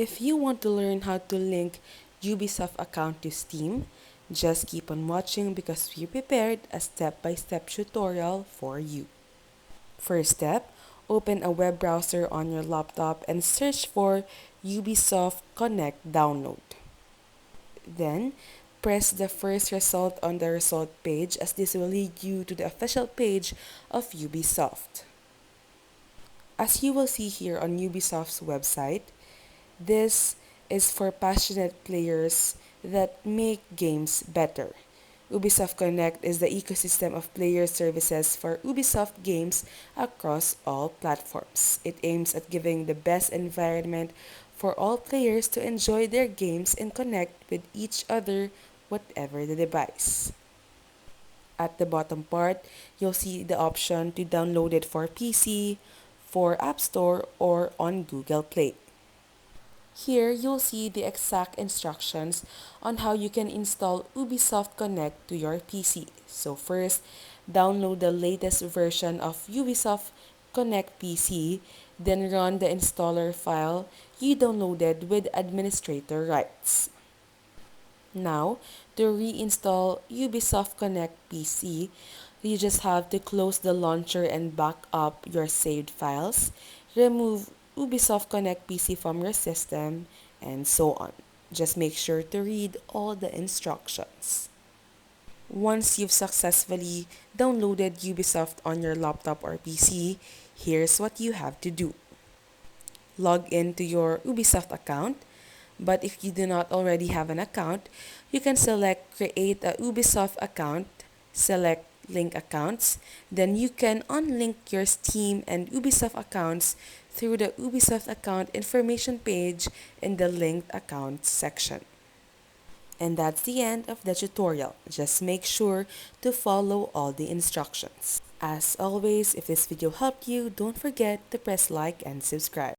If you want to learn how to link Ubisoft account to Steam, just keep on watching because we prepared a step-by-step tutorial for you. First step, open a web browser on your laptop and search for Ubisoft Connect download. Then, press the first result on the result page as this will lead you to the official page of Ubisoft. As you will see here on Ubisoft's website, this is for passionate players that make games better. Ubisoft Connect is the ecosystem of player services for Ubisoft games across all platforms. It aims at giving the best environment for all players to enjoy their games and connect with each other, whatever the device. At the bottom part, you'll see the option to download it for PC, for App Store, or on Google Play. Here, you'll see the exact instructions on how you can install Ubisoft Connect to your PC. So first, download the latest version of Ubisoft Connect PC, then run the installer file you downloaded with administrator rights. Now, to reinstall Ubisoft Connect PC, you just have to close the launcher and back up your saved files, remove Ubisoft Connect PC from your system, and so on. Just make sure to read all the instructions. Once you've successfully downloaded Ubisoft on your laptop or PC, here's what you have to do. Log into your Ubisoft account, but if you do not already have an account, you can select Create a Ubisoft account, select Link Accounts, then you can unlink your Steam and Ubisoft accounts through the Ubisoft account information page in the Linked Accounts section. And that's the end of the tutorial. Just make sure to follow all the instructions. As always, if this video helped you, don't forget to press like and subscribe.